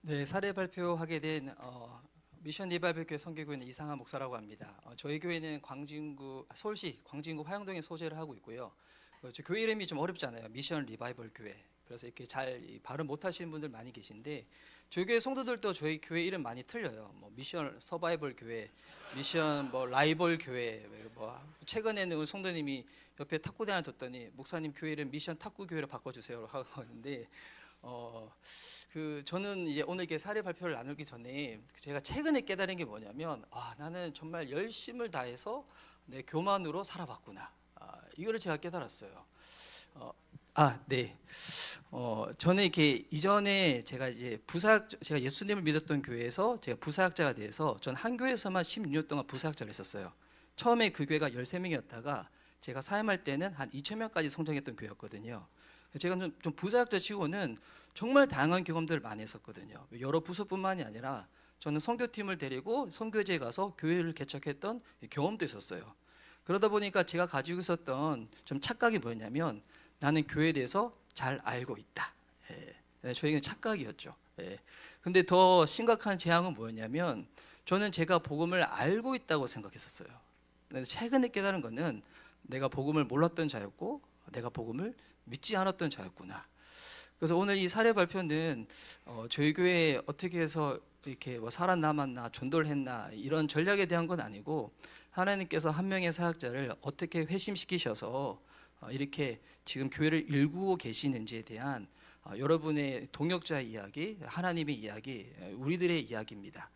네, 사례 발표하게 된 미션 리바이벌 교회 선교교회는 이상한 목사라고 합니다. 저희 교회는 서울시 광진구 화영동에 소재를 하고 있고요. 저 교회 이름이 좀 어렵잖아요. 미션 리바이벌 교회. 그래서 이렇게 잘 발음 못하시는 분들 많이 계신데 저희 교회 성도들도 저희 교회 이름 많이 틀려요. 뭐 미션 서바이벌 교회, 미션 뭐 라이벌 교회. 뭐 최근에는 우리 성도님이 옆에 탁구대 하나 뒀더니 목사님 교회 이름 미션 탁구 교회로 바꿔주세요 하고 하는데. 저는 이제 오늘 이렇게 사례 발표를 나누기 전에 제가 최근에 깨달은 게 뭐냐면, 나는 정말 열심을 다해서 내 교만으로 살아봤구나. 이거를 제가 깨달았어요. 네. 저는 이렇게 이전에 제가 이제 제가 예수님을 믿었던 교회에서 제가 부사역자가 돼서 전 한 교회에서만 16년 동안 부사역자를 했었어요. 처음에 그 교회가 13명이었다가 제가 사임할 때는 한 2,000명까지 성장했던 교회였거든요. 제가 좀 부사역자 치고는 정말 다양한 경험들을 많이 했었거든요. 여러 부서뿐만이 아니라 저는 선교팀을 데리고 선교지에 가서 교회를 개척했던 경험도 있었어요. 그러다 보니까 제가 가지고 있었던 좀 착각이 뭐였냐면, 나는 교회에 대해서 잘 알고 있다. 저에게는 착각이었죠. 근데 더 심각한 재앙은 뭐였냐면, 저는 제가 복음을 알고 있다고 생각했었어요. 최근에 깨달은 거는 내가 복음을 몰랐던 자였고 내가 복음을 믿지 않았던 자였구나. 그래서 오늘 이 사례 발표는 저희 교회에 어떻게 해서 이렇게 뭐 살아남았나 전도를 했나 이런 전략에 대한 건 아니고, 하나님께서 한 명의 사역자를 어떻게 회심시키셔서 이렇게 지금 교회를 일구고 계시는지에 대한 여러분의 동역자의 이야기, 하나님의 이야기, 우리들의 이야기입니다.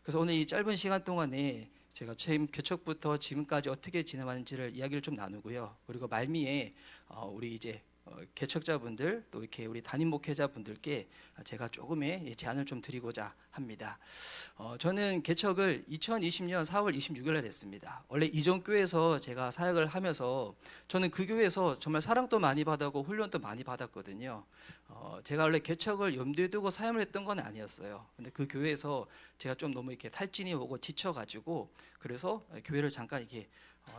그래서 오늘 이 짧은 시간 동안에 제가 처음 개척부터 지금까지 어떻게 지내왔는지를 이야기를 좀 나누고요. 그리고 말미에 우리 이제 개척자분들 또 이렇게 우리 담임 목회자분들께 제가 조금의 제안을 좀 드리고자 합니다. 저는 개척을 2020년 4월 26일에 했습니다. 원래 이전 교회에서 제가 사역을 하면서 저는 그 교회에서 정말 사랑도 많이 받았고 훈련도 많이 받았거든요. 제가 원래 개척을 염두에 두고 사역을 했던 건 아니었어요. 근데 그 교회에서 제가 좀 너무 이렇게 탈진이 오고 지쳐가지고 그래서 교회를 잠깐 이렇게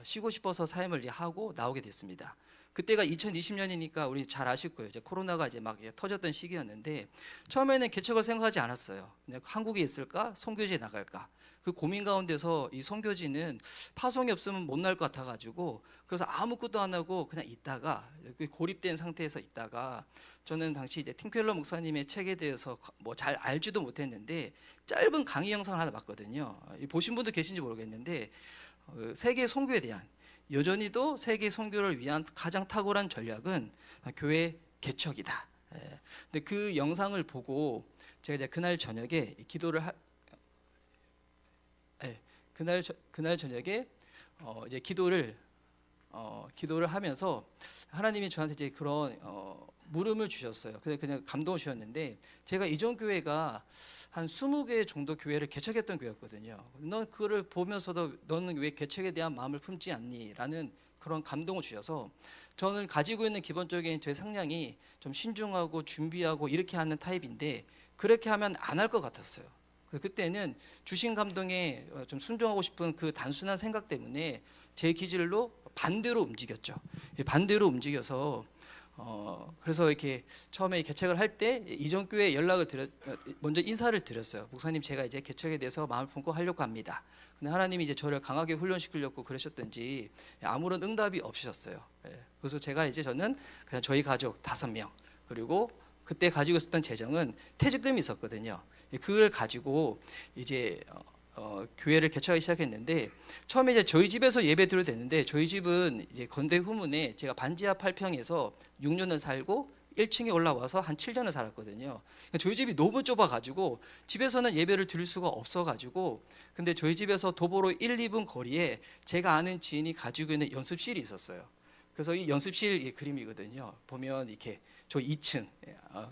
쉬고 싶어서 사역을 하고 나오게 됐습니다. 그때가 2020년이니까 우리 잘 아실 거예요. 이제 코로나가 이제 막 터졌던 시기였는데 처음에는 개척을 생각하지 않았어요. 그냥 한국에 있을까, 선교지에 나갈까. 그 고민 가운데서 이 선교지는 파송이 없으면 못 날 것 같아가지고 그래서 아무것도 안 하고 그냥 있다가 고립된 상태에서 있다가 저는 당시 이제 팀켈러 목사님의 책에 대해서 뭐 잘 알지도 못했는데 짧은 강의 영상을 하나 봤거든요. 보신 분도 계신지 모르겠는데 세계 선교에 대한, 여전히도 세계 선교를 위한 가장 탁월한 전략은 교회 개척이다. 근데 그 영상을 보고 제가 이제 그날 저녁에 그날 저녁에 이제 기도를 하면서 하나님이 저한테 이제 그런 물음을 주셨어요. 그냥 감동을 주셨는데, 제가 이전 교회가 한 20개 정도 교회를 개척했던 교회였거든요. 넌 그거를 보면서도 너는 왜 개척에 대한 마음을 품지 않니? 라는 그런 감동을 주셔서, 저는 가지고 있는 기본적인 제 성향이 좀 신중하고 준비하고 이렇게 하는 타입인데 그렇게 하면 안 할 것 같았어요. 그때는 주신 감동에 좀 순종하고 싶은 그 단순한 생각 때문에 제 기질로 반대로 움직였죠. 반대로 움직여서 그래서 이렇게 처음에 개척을 할 때 이전 교회에 먼저 인사를 드렸어요. 목사님, 제가 이제 개척에 대해서 마음을 품고 하려고 합니다. 근데 하나님이 이제 저를 강하게 훈련시키려고 그러셨던지 아무런 응답이 없으셨어요. 그래서 저는 그냥 저희 가족 5명, 그리고 그때 가지고 있었던 재정은 퇴직금이 있었거든요. 그걸 가지고 이제 교회를 개척하기 시작했는데, 처음에 이제 저희 집에서 예배 드려도 되는데 저희 집은 이제 건대 후문에 제가 반지하 8평에서 6년을 살고 1층에 올라와서 한 7년을 살았거든요. 그러니까 저희 집이 너무 좁아가지고 집에서는 예배를 드릴 수가 없어가지고, 근데 저희 집에서 도보로 1, 2분 거리에 제가 아는 지인이 가지고 있는 연습실이 있었어요. 그래서 이 연습실 이 그림이거든요. 보면 이렇게 저 2층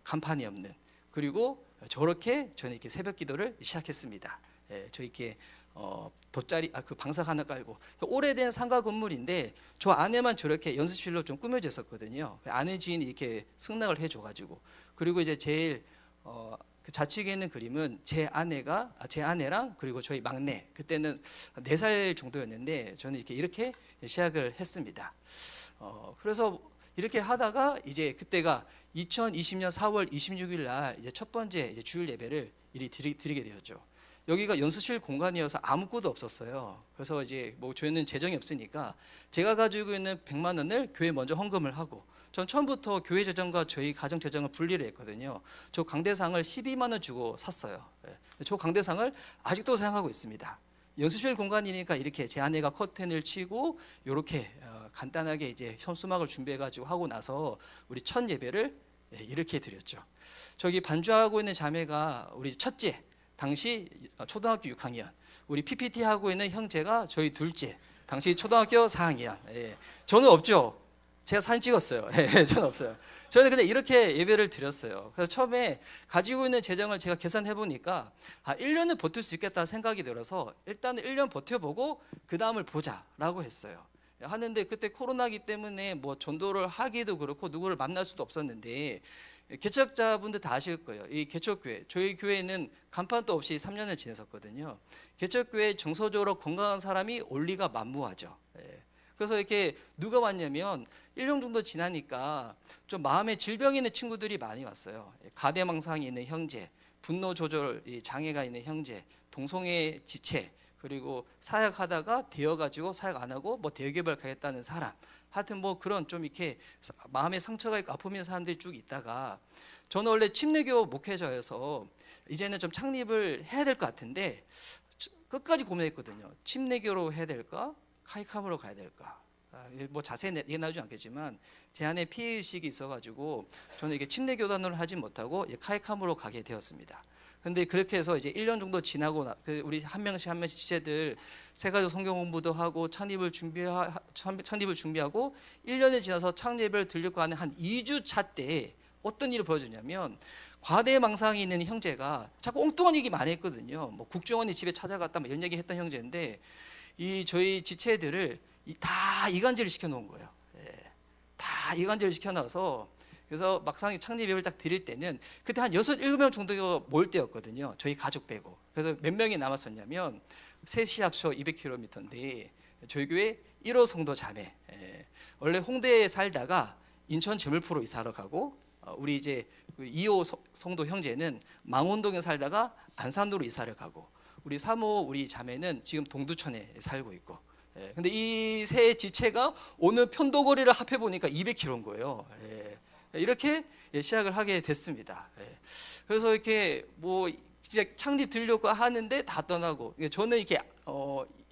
간판이 없는, 그리고 저렇게 저는 이렇게 새벽 기도를 시작했습니다. 저 이렇게 돗자리 그 방석 하나 깔고, 오래된 상가 건물인데 저 안에만 저렇게 연습실로 좀 꾸며져 있었거든요. 아는 지인이 이렇게 승낙을 해줘가지고, 그리고 이제 제일 그 좌측에 있는 그림은 제 아내랑 그리고 저희 막내, 그때는 4살 정도였는데 저는 이렇게 시작을 했습니다. 그래서 이렇게 하다가 이제 그때가 2020년 4월 26일 날 이제 첫 번째 이제 주일 예배를 일이 드리게 되었죠. 여기가 연습실 공간이어서 아무것도 없었어요. 그래서 이제 뭐 저희는 재정이 없으니까 제가 가지고 있는 100만 원을 교회에 먼저 헌금을 하고, 전 처음부터 교회 재정과 저희 가정 재정을 분리를 했거든요. 저 강대상을 12만 원 주고 샀어요. 저 강대상을 아직도 사용하고 있습니다. 연습실 공간이니까 이렇게 제 아내가 커튼을 치고 이렇게 간단하게 이제 현수막을 준비해 가지고 하고 나서 우리 첫 예배를 이렇게 드렸죠. 저기 반주하고 있는 자매가 우리 첫째, 당시 초등학교 6학년, 우리 PPT 하고 있는 형제가 저희 둘째, 당시 초등학교 4학년. 저는 없죠. 제가 사진 찍었어요. 저는 없어요. 저는 그냥 이렇게 예배를 드렸어요. 그래서 처음에 가지고 있는 재정을 제가 계산해 보니까 1년은 버틸 수 있겠다 생각이 들어서 일단은 1년 버텨보고 그 다음을 보자라고 했어요. 하는데 그때 코로나기 때문에 뭐 전도를 하기도 그렇고 누구를 만날 수도 없었는데, 개척자분들 다 아실 거예요. 이 개척교회, 저희 교회는 간판도 없이 3년을 지냈었거든요. 개척교회 정서적으로 건강한 사람이 올 리가 만무하죠. 그래서 이렇게 누가 왔냐면 1년 정도 지나니까 좀 마음에 질병이 있는 친구들이 많이 왔어요. 가대망상이 있는 형제, 분노 조절 장애가 있는 형제, 동성애 지체, 그리고 사역하다가 되어가지고 사역 안 하고 뭐 대기업을 가겠다는 사람, 하여튼 뭐 그런 좀 이렇게 마음에 상처가 있고 아픔이 있는 사람들이 쭉 있다가, 저는 원래 침례교 목회자여서 이제는 좀 창립을 해야 될 것 같은데 끝까지 고민했거든요. 침례교로 해야 될까? 카이캄으로 가야 될까? 뭐 자세히 얘기 나누지 않겠지만 제 안에 피해의식이 있어가지고 저는 이게 침례교단으로 하지 못하고 카이캄으로 가게 되었습니다. 근데 그렇게 해서 이제 1년 정도 지나고 우리 한 명씩 지체들 세 가지 성경 공부도 하고 창립을 준비하고 1년이 지나서 창립을 들려고 하는 한 2주 차 때에 어떤 일이 벌어지냐면, 과대망상이 있는 형제가 자꾸 엉뚱한 얘기 많이 했거든요. 뭐 국정원이 집에 찾아갔다 뭐 이런 얘기 했던 형제인데, 이 저희 지체들을 다 이간질을 시켜놓은 거예요. 다 이간질을 시켜놔서, 그래서 막상 창립 예배를 딱 드릴 때는 그때 한 6, 7명 정도가 모일 때였거든요. 저희 가족 빼고. 그래서 몇 명이 남았었냐면 셋이 합쳐 200km인데 저희 교회 1호 성도 자매, 원래 홍대에 살다가 인천 제물포로 이사하러 가고, 우리 이제 2호 성도 형제는 망원동에 살다가 안산도로 이사를 가고, 우리 3호 우리 자매는 지금 동두천에 살고 있고, 근데 이 세 지체가 오늘 편도거리를 합해 보니까 200km인 거예요. 이렇게 시작을 하게 됐습니다. 그래서 이렇게 뭐 이제 창립 들려고 하는데 다 떠나고, 저는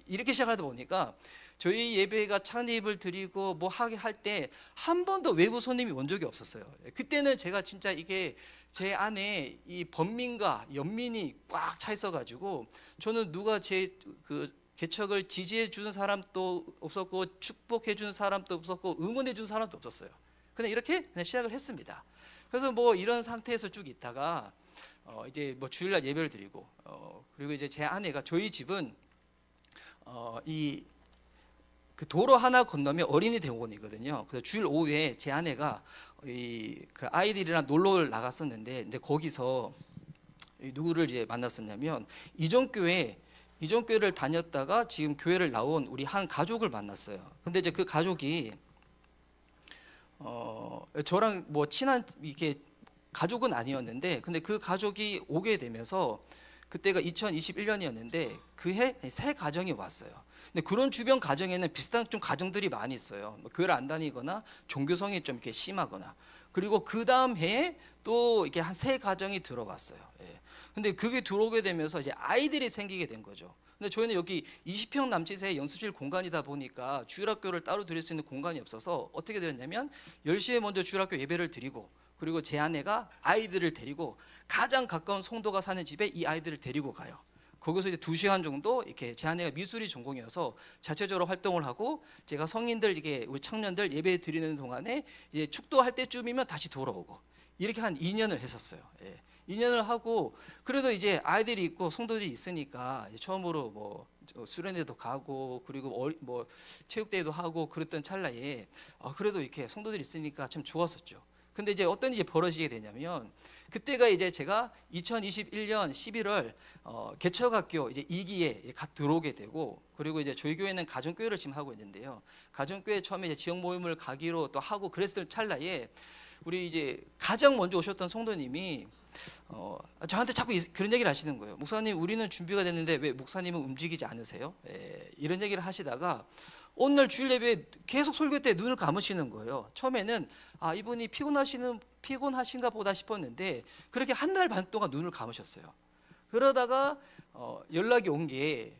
이렇게 시작하다 보니까 저희 예배가 창립을 드리고 뭐 하게 할 때 한 번도 외부 손님이 온 적이 없었어요. 그때는 제가 진짜 이게 제 안에 이 번민과 연민이 꽉 차 있어가지고, 저는 누가 제 그 개척을 지지해 주는 사람도 없었고 축복해 주는 사람도 없었고 응원해 주는 사람도 없었어요. 그냥 이렇게 그냥 시작을 했습니다. 그래서 뭐 이런 상태에서 쭉 있다가 이제 뭐 주일날 예배를 드리고, 그리고 이제 제 아내가, 저희 집은 이 그 도로 하나 건너면 어린이 대공원이거든요. 그래서 주일 오후에 제 아내가 그 아이들이랑 놀러 나갔었는데, 이제 거기서 누구를 이제 만났었냐면 이종교회를 다녔다가 지금 교회를 나온 우리 한 가족을 만났어요. 근데 이제 그 가족이 저랑 뭐 친한 이게 가족은 아니었는데, 근데 그 가족이 오게 되면서 그때가 2021년이었는데 그해 새 가정이 왔어요. 근데 그런 주변 가정에는 비슷한 좀 가정들이 많이 있어요. 뭐 교회를 안 다니거나 종교성이 좀 이렇게 심하거나. 그리고 그 다음 해에 또 이렇게 한 세 가정이 들어왔어요. 근데 그게 들어오게 되면서 이제 아이들이 생기게 된 거죠. 근데 저희는 여기 20평 남짓의 연습실 공간이다 보니까 주일학교를 따로 드릴 수 있는 공간이 없어서 어떻게 되었냐면 10시에 먼저 주일학교 예배를 드리고, 그리고 제 아내가 아이들을 데리고 가장 가까운 성도가 사는 집에 이 아이들을 데리고 가요. 거기서 이제 2시간 정도 이렇게, 제 아내가 미술이 전공이어서 자체적으로 활동을 하고, 제가 성인들 이게 우리 청년들 예배 드리는 동안에 이제 축도할 때쯤이면 다시 돌아오고, 이렇게 한 2년을 했었어요. 2년을 하고, 그래도 이제 아이들이 있고 성도들이 있으니까 처음으로 뭐 수련회도 가고, 그리고 뭐 체육대회도 하고 그랬던 찰나에 그래도 이렇게 성도들이 있으니까 참 좋았었죠. 근데 이제 어떤 일이 벌어지게 되냐면, 그때가 이제 제가 2021년 11월 개척학교 이제 2기에 갓 들어오게 되고, 그리고 이제 저희 교회는 가정교회를 지금 하고 있는데요. 가정교회 처음에 이제 지역 모임을 가기로 또 하고 그랬을 찰나에 우리 이제 가장 먼저 오셨던 성도님이 저한테 자꾸 그런 얘기를 하시는 거예요. 목사님, 우리는 준비가 됐는데 왜 목사님은 움직이지 않으세요? 이런 얘기를 하시다가 오늘 주일 예배에 계속 설교 때 눈을 감으시는 거예요. 처음에는 이분이 피곤하신가 보다 싶었는데 그렇게 한 달 반 동안 눈을 감으셨어요. 그러다가 연락이 온 게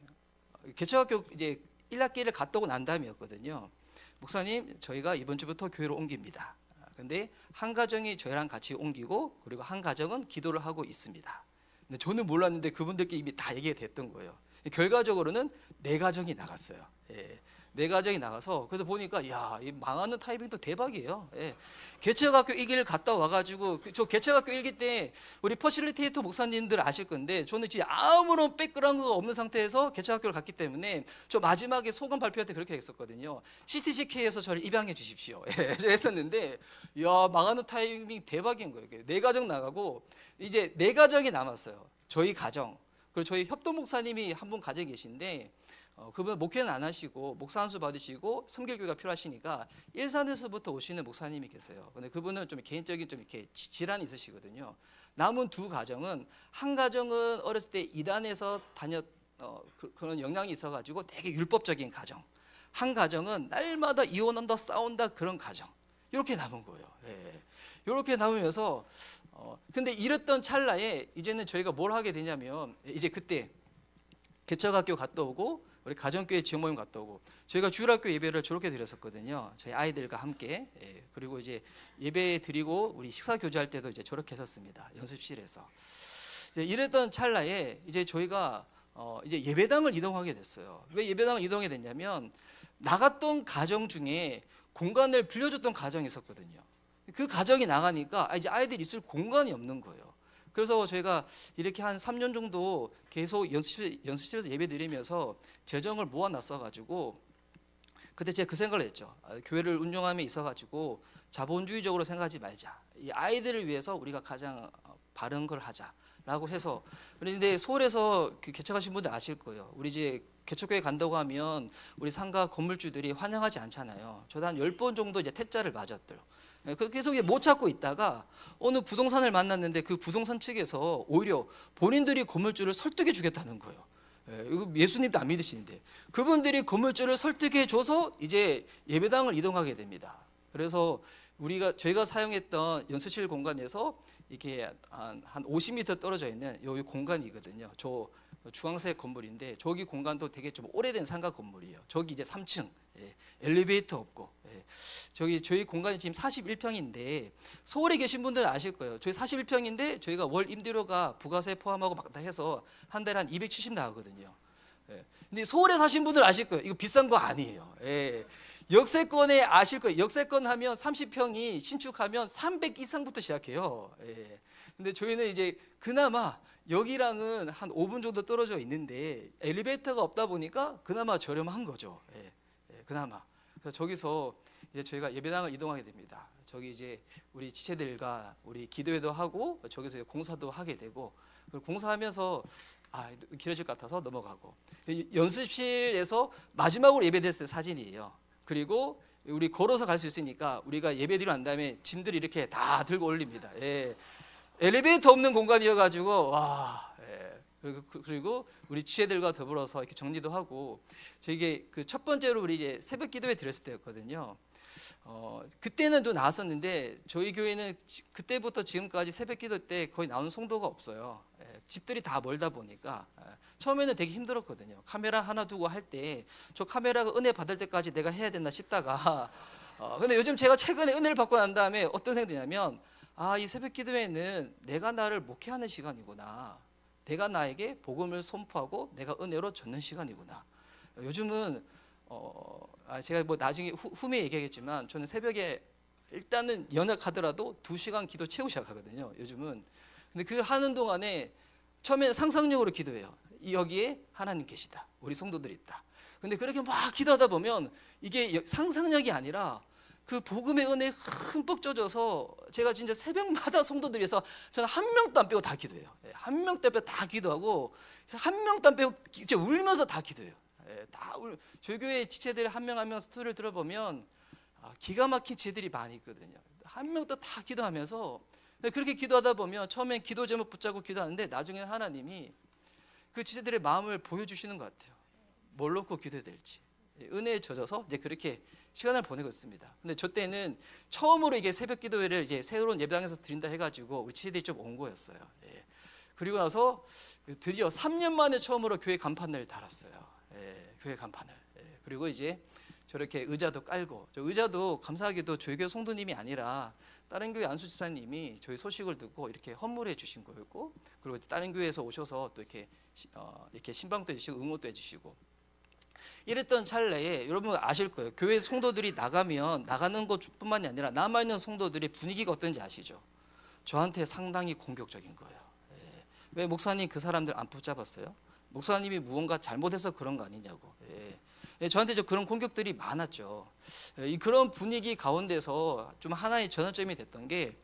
개척학교 이제 1학기를 갔다 오고 난 다음이었거든요. 목사님, 저희가 이번 주부터 교회로 옮깁니다. 근데 한 가정이 저희랑 같이 옮기고 그리고 한 가정은 기도를 하고 있습니다. 근데 저는 몰랐는데 그분들께 이미 다 얘기가 됐던 거예요. 결과적으로는 4가정이 나갔어요. 예. 4가정이 나가서 그래서 보니까 야, 이 망하는 타이밍도 대박이에요. 예. 개척학교 1기를 갔다 와가지고 저 개척학교 1기 때 우리 퍼실리테이터 목사님들 아실 건데 저는 진짜 아무런 백그라운드가 없는 상태에서 개척학교를 갔기 때문에 저 마지막에 소감 발표할 때 그렇게 했었거든요. CTCK에서 저를 입양해 주십시오. 예, 했었는데 야, 망하는 타이밍 대박인 거예요. 4가정 나가고 이제 4가정이 남았어요. 저희 가정 그리고 저희 협동 목사님이 한 분 가정에 계신데 그분 목회는 안 하시고 목사 한수 받으시고 섬길교회가 필요하시니까 일산에서부터 오시는 목사님이 계세요. 근데 그분은 좀 개인적인 좀 이렇게 질환이 있으시거든요. 남은 2가정은 한 가정은 어렸을 때 이단에서 그런 영향이 있어가지고 되게 율법적인 가정, 한 가정은 날마다 이혼한다 싸운다 그런 가정, 이렇게 남은 거예요. 예. 이렇게 남으면서 근데 이랬던 찰나에 이제는 저희가 뭘 하게 되냐면 이제 그때 개척학교 갔다 오고 우리 가정교회 지역 모임 갔다 오고 저희가 주일학교 예배를 저렇게 드렸었거든요. 저희 아이들과 함께. 예, 그리고 이제 예배 드리고 우리 식사 교제할 때도 이제 저렇게 했었습니다. 연습실에서. 이랬던 찰나에 이제 저희가 이제 예배당을 이동하게 됐어요. 왜 예배당을 이동하게 됐냐면 나갔던 가정 중에 공간을 빌려줬던 가정이 있었거든요. 그 가정이 나가니까 이제 아이들이 있을 공간이 없는 거예요. 그래서 저희가 이렇게 한 3년 정도 계속 연습실에서 예배 드리면서 재정을 모아놨어가지고 그때 제가 그 생각을 했죠. 교회를 운영함에 있어가지고 자본주의적으로 생각하지 말자. 이 아이들을 위해서 우리가 가장 바른 걸 하자라고 해서. 그런데 서울에서 개척하신 분들 아실 거예요. 우리 이제 개척교회 간다고 하면 우리 상가 건물주들이 환영하지 않잖아요. 저도 한 10번 정도 이제 퇴짜를 맞았더라고요. 계속 못 찾고 있다가 어느 부동산을 만났는데 그 부동산 측에서 오히려 본인들이 건물주를 설득해 주겠다는 거예요. 이거 예수님도 안 믿으시는데 그분들이 건물주를 설득해 줘서 이제 예배당을 이동하게 됩니다. 그래서 저희가 사용했던 연습실 공간에서 이렇게 한 50m 떨어져 있는 이 공간이거든요. 저 주황색 건물인데 저기 공간도 되게 좀 오래된 상가 건물이에요. 저기 이제 3층 엘리베이터 없고 저희 공간이 지금 41평인데 서울에 계신 분들은 아실 거예요. 저희 41평인데 저희가 월 임대료가 부가세 포함하고 막 다 해서 한 달에 한 270 나가거든요. 근데 서울에 사신 분들 아실 거예요. 이거 비싼 거 아니에요. 역세권에 아실 거예요. 역세권 하면 30평이 신축하면 300 이상부터 시작해요. 근데 저희는 이제 그나마 여기랑은 한 5분 정도 떨어져 있는데 엘리베이터가 없다 보니까 그나마 저렴한 거죠. 그나마. 그래서 저기서 이제 저희가 예배당을 이동하게 됩니다. 저기 이제 우리 지체들과 우리 기도회도 하고 저기서 공사도 하게 되고 공사하면서 길어질 것 같아서 넘어가고 연습실에서 마지막으로 예배드렸을 때 사진이에요. 그리고 우리 걸어서 갈 수 있으니까 우리가 예배드리고 난 다음에 짐들이 이렇게 다 들고 올립니다. 엘리베이터 없는 공간이어가지고 와. 그리고 우리 지혜들과 더불어서 이렇게 정리도 하고 저게 그 첫 번째로 우리 이제 새벽 기도회 드렸을 때였거든요. 그때는 또 나왔었는데 저희 교회는 그때부터 지금까지 새벽 기도 때 거의 나오는 성도가 없어요. 집들이 다 멀다 보니까 처음에는 되게 힘들었거든요. 카메라 하나 두고 할 때 저 카메라가 은혜 받을 때까지 내가 해야 된다 싶다가 근데 요즘 제가 최근에 은혜를 받고 난 다음에 어떤 생각이 드냐면 이 새벽 기도회는 내가 나를 목회하는 시간이구나. 내가 나에게 복음을 선포하고 내가 은혜로 젖는 시간이구나. 요즘은 제가 뭐 나중에 후에 얘기하겠지만 저는 새벽에 일단은 연약하더라도 2시간 기도 채우고 시작하거든요. 요즘은. 근데 그 하는 동안에 처음에는 상상력으로 기도해요. 여기에 하나님 계시다. 우리 성도들이 있다. 근데 그렇게 막 기도하다 보면 이게 상상력이 아니라 그 복음의 은혜에 흠뻑 젖어서 제가 진짜 새벽마다 성도들 위해서 저는 한 명도 안 빼고 다 기도해요. 한 명도 안 빼고 다 기도하고 한 명도 안 빼고 진짜 울면서 다 기도해요. 저희 교회 지체들 한 명 한 명 스토리를 들어보면 기가 막힌 지혜들이 많이 있거든요. 한 명도 다 기도하면서 그렇게 기도하다 보면 처음엔 기도 제목 붙잡고 기도하는데 나중에는 하나님이 그 지체들의 마음을 보여주시는 것 같아요. 뭘 놓고 기도해야 될지. 은혜에 젖어서 이제 그렇게 시간을 보내고 있습니다. 근데 저 때는 처음으로 이게 새벽 기도회를 이제 새로운 예배당에서 드린다 해가지고 우리 지체들이 좀 온 거였어요. 예. 그리고 나서 드디어 3년 만에 처음으로 교회 간판을 달았어요. 예. 교회 간판을. 예. 그리고 이제 저렇게 의자도 깔고, 저 의자도 감사하게도 저희 교회 성도님이 아니라 다른 교회 안수 집사님이 저희 소식을 듣고 이렇게 헌물해 주신 거였고, 그리고 다른 교회에서 오셔서 또 이렇게 신방도 해주시고 응원도 해주시고 이랬던 찰나에 여러분 아실 거예요. 교회 성도들이 나가면 나가는 것뿐만이 아니라 남아있는 성도들의 분위기가 어떤지 아시죠? 저한테 상당히 공격적인 거예요. 예. 왜 목사님 그 사람들 안 붙잡았어요? 목사님이 무언가 잘못해서 그런 거 아니냐고. 예. 예, 저한테 그런 공격들이 많았죠. 예, 그런 분위기 가운데서 좀 하나의 전환점이 됐던 게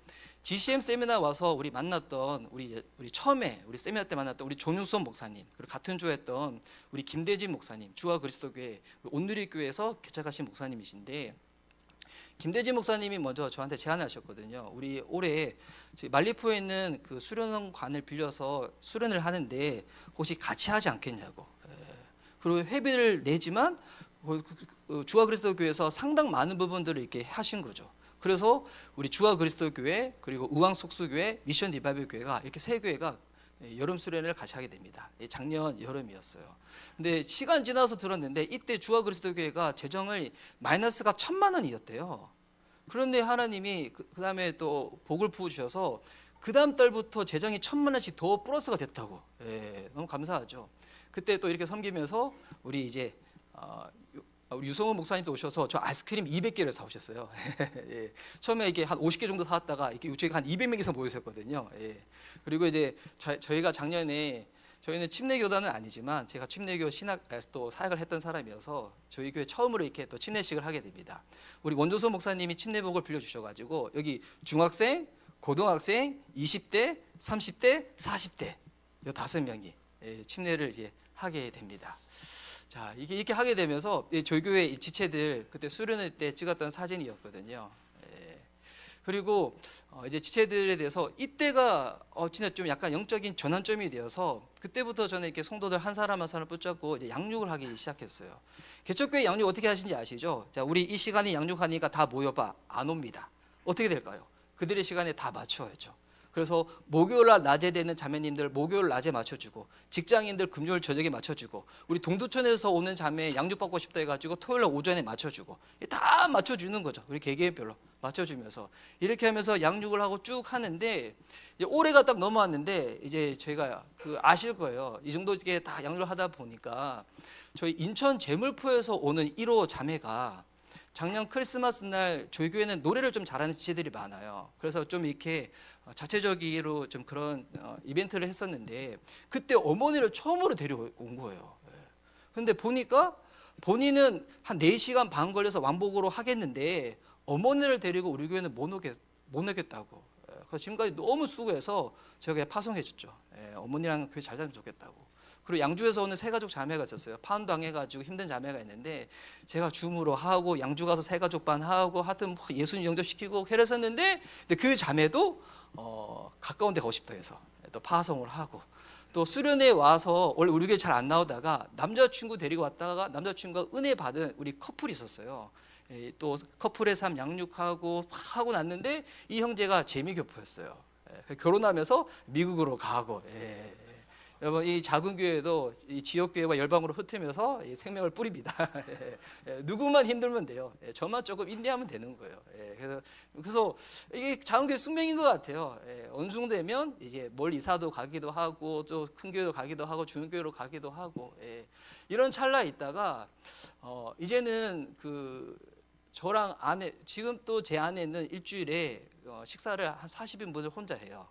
GCM 세미나 와서 우리 만났던 우리 처음에 우리 세미나 때 만났던 우리 조윤선 목사님, 그리고 같은 조였던 우리 김대진 목사님, 주와 그리스도교회 온누리교회에서 개척하신 목사님이신데, 김대진 목사님이 먼저 저한테 제안을 하셨거든요. 우리 올해 말리포에 있는 그 수련관을 빌려서 수련을 하는데 혹시 같이 하지 않겠냐고. 그리고 회비를 내지만 주와 그리스도 교회에서 상당 많은 부분들을 이렇게 하신 거죠. 그래서 우리 주와 그리스도 교회, 그리고 의왕 속수교회, 미션 리바이벌 교회가 이렇게 세 교회가 여름 수련을 같이 하게 됩니다. 작년 여름이었어요. 근데 시간 지나서 들었는데 이때 주와 그리스도 교회가 재정을 마이너스가 1,000만 원이었대요. 그런데 하나님이 그 다음에 또 복을 부어주셔서 그 다음 달부터 재정이 1,000만 원씩 더 플러스가 됐다고. 예, 너무 감사하죠. 그때 또 이렇게 섬기면서 우리 이제 우리 유성호 목사님도 오셔서 저 아이스크림 200개를 사오셨어요. 예. 처음에 이게 한 50개 정도 사왔다가 이렇게 저희가 한 200명 이상 모였었거든요. 예. 그리고 이제 저희가 작년에 저희는 침례교단은 아니지만 제가 침례교 신학 또 사역을 했던 사람이어서 저희 교회 처음으로 이렇게 또 침례식을 하게 됩니다. 우리 원조서 목사님이 침례복을 빌려주셔가지고 여기 중학생, 고등학생, 20대, 30대, 40대 이 5명이 침례를 이제 하게 됩니다. 자, 이렇게 하게 되면서 저희 교회 지체들 그때 수련회 때 찍었던 사진이었거든요. 그리고 이제 지체들에 대해서 이때가 진짜 좀 약간 영적인 전환점이 되어서 그때부터 저는 이렇게 성도들 한 사람 한 사람 붙잡고 이제 양육을 하기 시작했어요. 개척교회 양육 어떻게 하시는지 아시죠? 자, 우리 이 시간에 양육하니까 다 모여봐. 안 옵니다. 어떻게 될까요? 그들의 시간에 다 맞춰야죠. 그래서 목요일 날 낮에 되는 자매님들 목요일 낮에 맞춰주고, 직장인들 금요일 저녁에 맞춰주고, 우리 동두천에서 오는 자매 양육받고 싶다 해가지고 토요일 날 오전에 맞춰주고, 다 맞춰주는 거죠. 우리 개개인별로 맞춰주면서 이렇게 하면서 양육을 하고 쭉 하는데, 이제 올해가 딱 넘어왔는데 이제 저희가 아실 거예요. 이 정도 이렇게 다 양육을 하다 보니까 저희 인천 제물포에서 오는 1호 자매가 작년 크리스마스 날 저희 교회는 노래를 좀 잘하는 지체들이 많아요. 그래서 좀 이렇게 자체적으로 좀 그런 이벤트를 했었는데 그때 어머니를 처음으로 데려온 거예요. 근데 보니까 본인은 한 4시간 반 걸려서 왕복으로 하겠는데 어머니를 데리고 우리 교회는 못 오겠다고. 그래서 지금까지 너무 수고해서 저희가 파송해 줬죠. 어머니랑 교회 잘 살면 좋겠다고. 그리고 양주에서 오는 세 가족 자매가 있었어요. 파혼 당해가지고 힘든 자매가 있는데 제가 줌으로 하고 양주 가서 세 가족 반 하고 하여튼 뭐 예수님 영접시키고 그랬었는데, 근데 그 자매도 가까운 데 가고 싶다 해서 또 파송을 하고, 또 수련회에 와서 원래 우리 교회 잘 안 나오다가 남자친구 데리고 왔다가 남자친구가 은혜 받은 우리 커플이 있었어요. 또 커플의 삶 양육하고 하고 났는데 이 형제가 재미교포였어요. 결혼하면서 미국으로 가고. 여러분 이 작은 교회도 이 지역 교회와 열방으로 흩으면서 이 생명을 뿌립니다. 누구만 힘들면 돼요. 저만 조금 인내하면 되는 거예요. 그래서 이게 작은 교회 숙명인 것 같아요. 어느 정도 되면 이제 멀 이사도 가기도 하고 또 큰 교회도 가기도 하고 중은 교회로 가기도 하고, 이런 찰나에 있다가 이제는 저랑 아내, 지금 또 제 아내는 일주일에 식사를 한 40인분을 혼자 해요.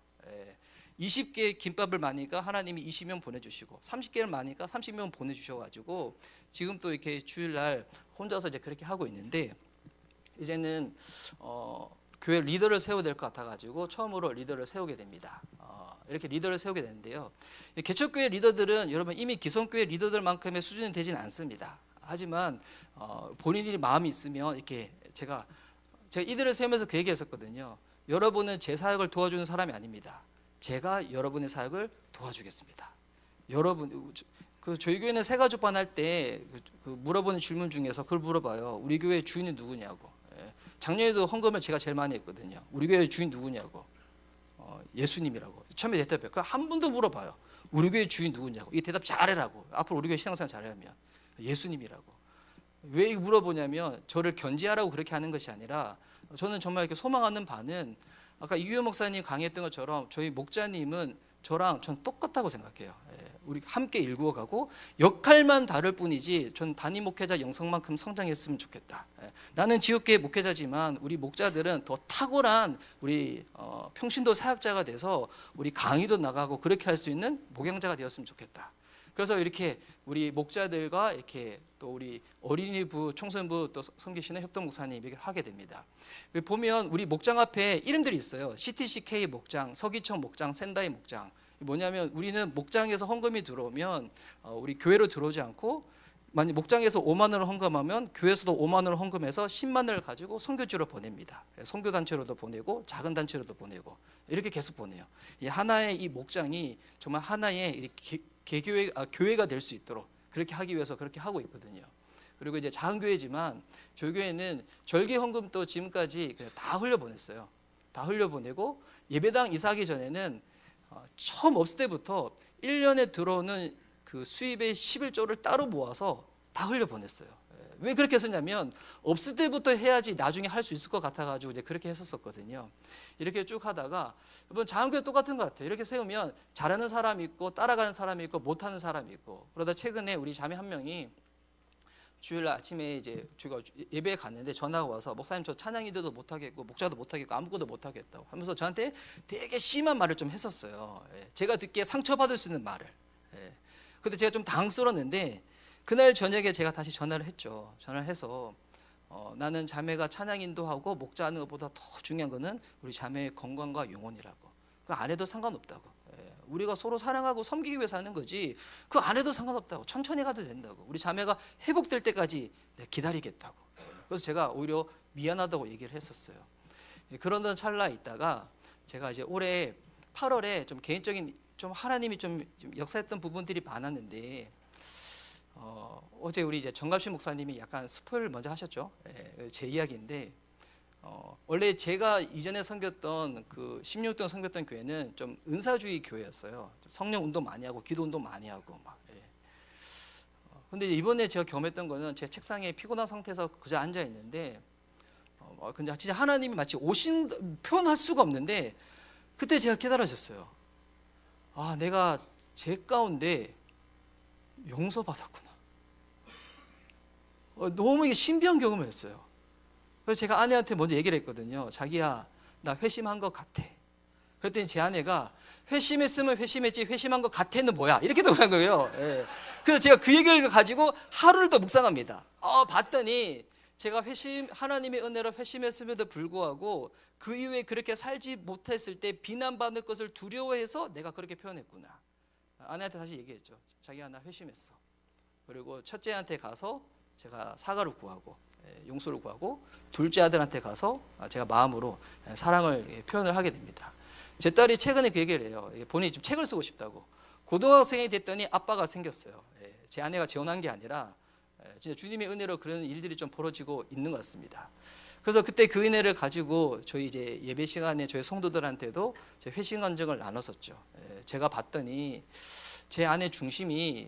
20개 김밥을 많으니까 하나님이 20명 보내주시고 30개를 많으니까 30명 보내주셔가지고 지금 또 이렇게 주일날 혼자서 이제 그렇게 하고 있는데, 이제는 교회 리더를 세워야 될 것 같아가지고 처음으로 리더를 세우게 됩니다. 이렇게 리더를 세우게 되는데요. 개척교회 리더들은 여러분 이미 기성교회 리더들만큼의 수준이 되지는 않습니다. 하지만 본인들이 마음이 있으면 이렇게 제가 제가 이들을 세우면서 그 얘기했었거든요. 여러분은 제 사역을 도와주는 사람이 아닙니다. 제가 여러분의 사역을 도와주겠습니다. 여러분, 그 저희 교회는 새가족반 할 때 그 물어보는 질문 중에서 그걸 물어봐요. 우리 교회 주인은 누구냐고. 작년에도 헌금을 제가 제일 많이 했거든요. 우리 교회 주인 누구냐고. 예수님이라고. 처음에 대답해요. 한 분도 물어봐요. 우리 교회 주인 누구냐고. 이 대답 잘해라고. 앞으로 우리 교회 신앙생활 잘하면 예수님이라고. 왜 물어보냐면 저를 견지하라고 그렇게 하는 것이 아니라 저는 정말 이렇게 소망하는 바는 아까 이규현 목사님 강의했던 것처럼 저희 목자님은 저랑 전 똑같다고 생각해요. 우리 함께 일구어가고 역할만 다를 뿐이지 전 단임 목회자 영성만큼 성장했으면 좋겠다. 나는 지역교회 목회자지만 우리 목자들은 더 탁월한 우리 평신도 사역자가 돼서 우리 강의도 나가고 그렇게 할 수 있는 목양자가 되었으면 좋겠다. 그래서 이렇게 우리 목자들과 이렇게 또 우리 어린이부, 청소년부 또 섬기시는 협동 목사님 이렇게 하게 됩니다. 보면 우리 목장 앞에 이름들이 있어요. CTCK 목장, 서기청 목장, 센다이 목장. 뭐냐면 우리는 목장에서 헌금이 들어오면 우리 교회로 들어오지 않고 만약 목장에서 5만 원을 헌금하면 교회에서도 5만 원을 헌금해서 10만 원을 가지고 선교지로 보냅니다. 선교단체로도 보내고 작은 단체로도 보내고 이렇게 계속 보내요. 이 하나의 이 목장이 정말 하나의 교회가 될 수 있도록 그렇게 하기 위해서 그렇게 하고 있거든요. 그리고 이제 작은 교회지만 저희 교회는 절기 헌금도 지금까지 다 흘려보냈어요. 다 흘려보내고 예배당 이사하기 전에는 처음 없을 때부터 1년에 들어오는 그 수입의 11조를 따로 모아서 다 흘려보냈어요. 왜 그렇게 했었냐면 없을 때부터 해야지 나중에 할 수 있을 것 같아가지고 이제 그렇게 했었거든요. 이렇게 쭉 하다가 이번 작은교회 똑같은 것 같아요. 이렇게 세우면 잘하는 사람이 있고 따라가는 사람이 있고 못하는 사람이 있고 그러다 최근에 우리 자매 한 명이 주일날 아침에 이제 제가 예배에 갔는데 전화가 와서 목사님 저 찬양인도도 못하겠고 목자도 못하겠고 아무것도 못하겠다고 하면서 저한테 되게 심한 말을 좀 했었어요. 제가 듣기에 상처받을 수 있는 말을. 근데 제가 좀 당황스러웠는데 그날 저녁에 제가 다시 전화를 했죠. 전화를 해서 나는 자매가 찬양 인도하고 목자하는 것보다 더 중요한 거는 우리 자매의 건강과 영혼이라고. 그 안 해도 상관없다고. 우리가 서로 사랑하고 섬기기 위해서 하는 거지 그 안 해도 상관없다고. 천천히 가도 된다고. 우리 자매가 회복될 때까지 기다리겠다고. 그래서 제가 오히려 미안하다고 얘기를 했었어요. 그러던 찰나에 있다가 제가 이제 올해 8월에 좀 개인적인 좀 하나님이 좀 역사했던 부분들이 많았는데 어제 우리 이제 정갑신 목사님이 약간 스포를 먼저 하셨죠. 제 이야기인데 원래 제가 이전에 섬겼던 그 16년 섬겼던 교회는 좀 은사주의 교회였어요. 성령 운동 많이 하고 기도 운동 많이 하고 막. 근데 이번에 제가 경험했던 거는 제 책상에 피곤한 상태에서 그저 앉아 있는데 근데 진짜 하나님이 마치 오신 표현할 수가 없는데 그때 제가 깨달아졌어요. 아, 내가 제 가운데 용서받았구나. 너무 이게 신비한 경험을 했어요. 그래서 제가 아내한테 먼저 얘기를 했거든요. 자기야, 나 회심한 것 같아. 그랬더니 제 아내가 회심했으면 회심했지 회심한 것 같아는 뭐야? 이렇게 돌아간 거예요. 그래서 제가 그 얘기를 가지고 하루를 더 묵상합니다. 봤더니 제가 하나님의 은혜로 회심했음에도 불구하고 그 이후에 그렇게 살지 못했을 때 비난받을 것을 두려워해서 내가 그렇게 표현했구나. 아내한테 다시 얘기했죠. 자기야, 나 회심했어. 그리고 첫째한테 가서 제가 사과를 구하고 용서를 구하고 둘째 아들한테 가서 제가 마음으로 사랑을 표현을 하게 됩니다. 제 딸이 최근에 그 얘기를 해요. 본인이 좀 책을 쓰고 싶다고. 고등학생이 됐더니 아빠가 생겼어요. 제 아내가 재혼한 게 아니라 진짜 주님의 은혜로 그런 일들이 좀 벌어지고 있는 것 같습니다. 그래서 그때 그 은혜를 가지고 저희 이제 예배 시간에 저희 성도들한테도 회심 간증을 나눴었죠. 제가 봤더니 제 안의 중심이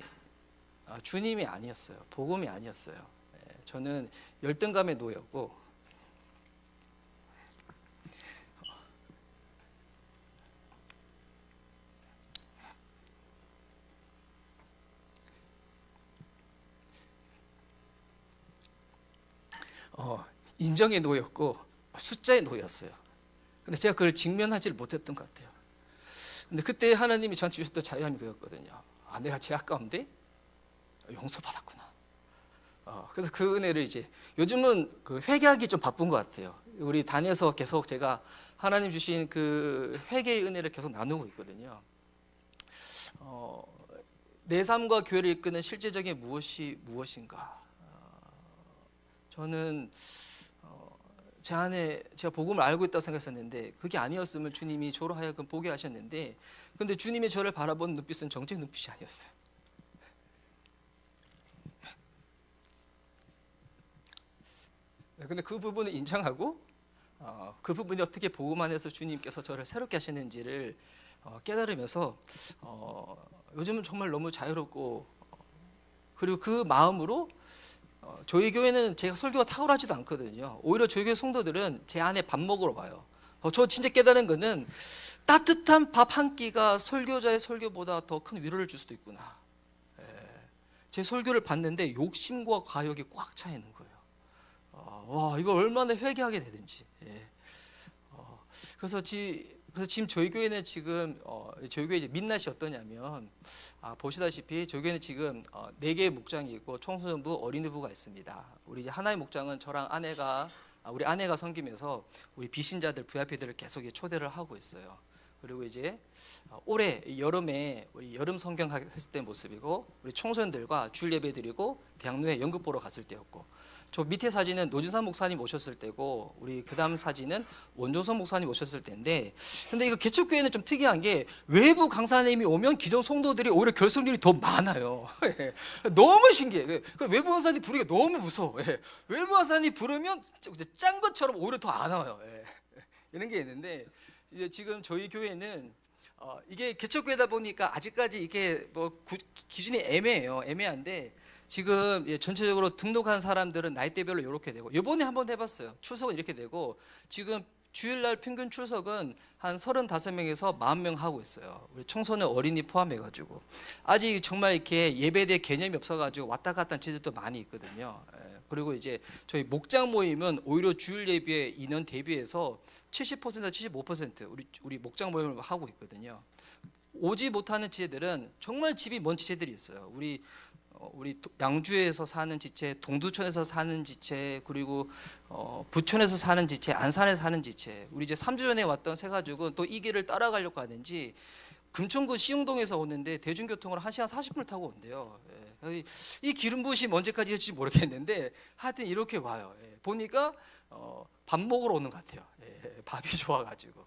주님이 아니었어요. 복음이 아니었어요. 저는 열등감에 놓였고 인정에 놓였고 숫자에 놓였어요. 근데 제가 그걸 직면하지를 못했던 것 같아요. 근데 그때 하나님이 저한테 주셨던 자유함이 그였거든요. 내가 죄악 가운데 용서받았구나. 그래서 그 은혜를 이제 요즘은 그 회개하기 좀 바쁜 것 같아요. 우리 단에서 계속 제가 하나님 주신 그 회개의 은혜를 계속 나누고 있거든요. 내 삶과 교회를 이끄는 실제적인 무엇이 무엇인가? 저는 제 안에 제가 복음을 알고 있다고 생각했었는데 그게 아니었음을 주님이 저로 하여금 보게 하셨는데, 근데 주님이 저를 바라보는 눈빛은 정죄 눈빛이 아니었어요. 근데 그 부분을 인정하고 그 부분이 어떻게 복음 안에서 주님께서 저를 새롭게 하시는지를 깨달으면서 요즘은 정말 너무 자유롭고, 그리고 그 마음으로 저희 교회는 제가 설교가 탁월하지도 않거든요. 오히려 저희 교회 성도들은 제 안에 밥 먹으러 와요. 저 진짜 깨달은 거는 따뜻한 밥 한 끼가 설교자의 설교보다 더 큰 위로를 줄 수도 있구나. 제 설교를 봤는데 욕심과 과욕이 꽉 차 있는 거예요. 와, 이거 얼마나 회개하게 되든지. 그래서 지금 저희 교회는 지금 저희 교회 이제 민낯이 어떠냐면, 보시다시피 저희 교회는 지금 4개의 목장이 있고 청소년부, 어린이부가 있습니다. 우리 하나의 목장은 저랑 우리 아내가 섬기면서 우리 비신자들, VIP들을 계속 초대를 하고 있어요. 그리고 이제 올해 여름에 우리 여름 성경 했을 때 모습이고, 우리 청소년들과 주일 예배 드리고 대학로에 연극 보러 갔을 때였고, 저 밑에 사진은 노진산 목사님 오셨을 때고, 우리 그 다음 사진은 원종선 목사님 오셨을 때인데, 근데 이거 개척교회는 좀 특이한 게 외부 강사님이 오면 기존 성도들이 오히려 결석률이 더 많아요. 너무 신기해. 그 외부 강사님 부르기가 너무 무서워. 외부 강사님 부르면 짠 것처럼 오히려 더 안 와요. 이런 게 있는데, 이제 지금 저희 교회는 이게 개척교회다 보니까 아직까지 이게 뭐 기준이 애매한데, 지금 전체적으로 등록한 사람들은 나이대별로 이렇게 되고, 이번에 한번 해봤어요. 출석은 이렇게 되고, 지금 주일날 평균 출석은 한 35명에서 40명 하고 있어요. 우리 청소년, 어린이 포함해가지고. 아직 정말 이렇게 예배에 대해 개념이 없어가지고 왔다 갔다 하는 지들도 많이 있거든요. 그리고 이제 저희 목장 모임은 오히려 주일 예배 인원 대비해서 70%, 75% 우리 목장 모임을 하고 있거든요. 오지 못하는 지체들은 정말 집이 먼 지체들이 있어요. 우리 양주에서 사는 지체, 동두천에서 사는 지체, 그리고 부천에서 사는 지체, 안산에서 사는 지체. 우리 이제 3주 전에 왔던 세 가족은 또 이 길을 따라가려고 하는지 금천구 시흥동에서 오는데 대중교통으로 1시간 40분을 타고 온대요. 이 기름 부으심 언제까지 할지 모르겠는데 하여튼 이렇게 와요. 보니까 밥 먹으러 오는 것 같아요. 밥이 좋아가지고.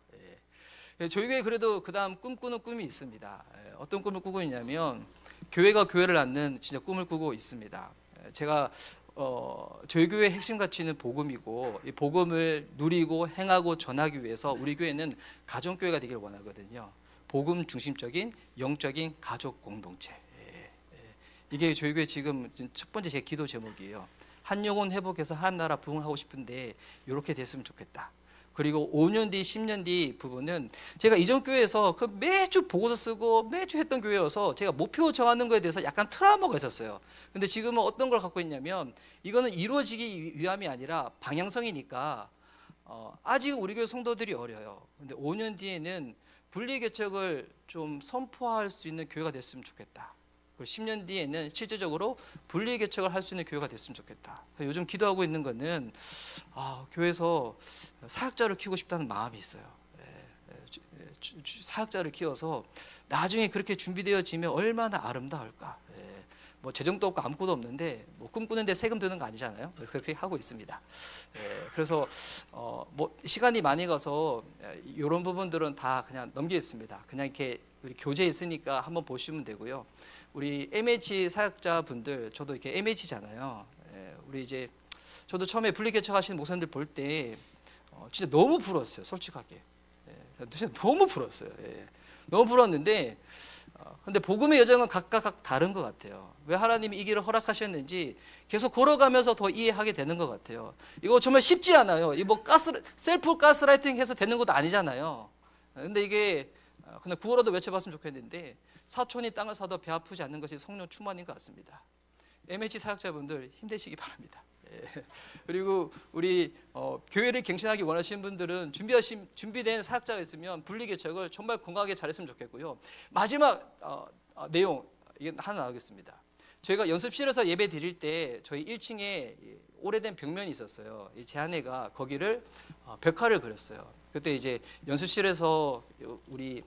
저희 교회 그래도 그 다음 꿈꾸는 꿈이 있습니다. 어떤 꿈을 꾸고 있냐면, 교회가 교회를 낳는 진짜 꿈을 꾸고 있습니다. 제가 저희 교회의 핵심 가치는 복음이고, 이 복음을 누리고 행하고 전하기 위해서 우리 교회는 가정교회가 되기를 원하거든요. 복음 중심적인 영적인 가족 공동체. 이게 저희 교회 지금 첫 번째 제 기도 제목이에요. 한 영혼 회복해서 하나님 나라 부흥하고 싶은데 이렇게 됐으면 좋겠다. 그리고 5년 뒤, 10년 뒤 부분은 제가 이전 교회에서 그 매주 보고서 쓰고 매주 했던 교회여서 제가 목표 정하는 거에 대해서 약간 트라우마가 있었어요. 근데 지금은 어떤 걸 갖고 있냐면, 이거는 이루어지기 위함이 아니라 방향성이니까 아직 우리 교회 성도들이 어려요. 근데 5년 뒤에는 분리개척을 좀 선포할 수 있는 교회가 됐으면 좋겠다. 그리고 10년 뒤에는 실제적으로 분리개척을 할 수 있는 교회가 됐으면 좋겠다. 요즘 기도하고 있는 거는 교회에서 사역자를 키우고 싶다는 마음이 있어요. 사역자를 키워서 나중에 그렇게 준비되어지면 얼마나 아름다울까. 뭐 재정도 없고 아무것도 없는데 뭐 꿈꾸는데 세금 드는 거 아니잖아요. 그래서 그렇게 하고 있습니다. 그래서 뭐 시간이 많이 가서 이런 부분들은 다 그냥 넘기겠습니다. 그냥 이렇게 우리 교재에 있으니까 한번 보시면 되고요. 우리 MH 사역자분들, 저도 이렇게 MH잖아요. 우리 이제 저도 처음에 분리개척하시는 목사님들 볼 때 진짜 너무 부러웠어요. 솔직하게. 진짜 너무 부러웠어요. 너무 부러웠는데, 근데 복음의 여정은 각각 다른 것 같아요. 왜 하나님이 이 길을 허락하셨는지 계속 걸어가면서 더 이해하게 되는 것 같아요. 이거 정말 쉽지 않아요. 이 뭐 셀프 가스라이팅 해서 되는 것도 아니잖아요. 근데 이게 그냥 구호라도 외쳐봤으면 좋겠는데, 사촌이 땅을 사도 배 아프지 않는 것이 성령 충만인 것 같습니다. MH 사역자분들 힘내시기 바랍니다. 그리고 우리 교회를 갱신하기 원하시는 분들은 준비된 사역자가 있으면 분리개척을 정말 건강하게 잘했으면 좋겠고요. 마지막 내용 이게 하나 나오겠습니다. 저희가 연습실에서 예배 드릴 때 저희 1층에 오래된 벽면이 있었어요. 제 아내가 거기를 벽화를 그렸어요. 그때 이제 연습실에서 우리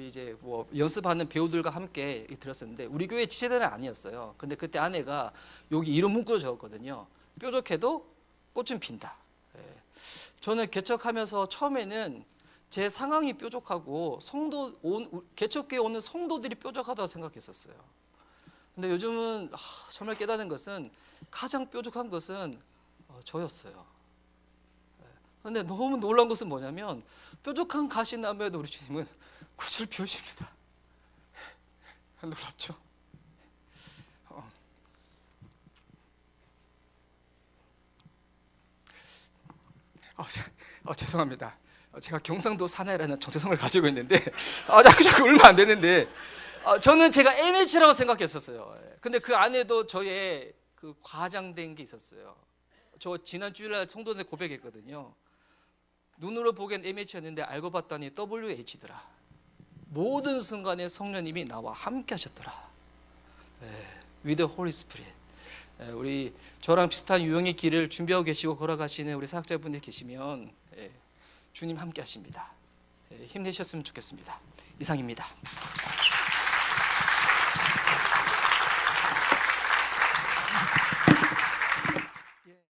이제 뭐 연습하는 배우들과 함께 들었었는데, 우리 교회 지체들은 아니었어요. 근데 그때 아내가 여기 이름 문구를 적었거든요. 뾰족해도 꽃은 핀다. 예. 저는 개척하면서 처음에는 제 상황이 뾰족하고 개척교회 오는 성도들이 뾰족하다고 생각했었어요. 근데 요즘은 정말 깨닫는 것은 가장 뾰족한 것은 저였어요. 근데 너무 놀라운 것은 뭐냐면 뾰족한 가시나무에도 우리 주님은 꽃을 피우십니다. 놀랍죠? 죄송합니다. 제가 경상도 사나이라는 정체성을 가지고 있는데 자꾸 울면 안 되는데 저는 제가 MH라고 생각했었어요. 근데 그 안에도 저의 그 과장된 게 있었어요. 저 지난 주일날 성도들 고백했거든요. 눈으로 보기엔 MH였는데 알고 봤더니 WH더라. 모든 순간에 성령님이 나와 함께 하셨더라. With the Holy Spirit. 우리 저랑 비슷한 유형의 길을 준비하고 계시고 걸어가시는 우리 사역자분들 계시면 주님 함께 하십니다. 힘내셨으면 좋겠습니다. 이상입니다.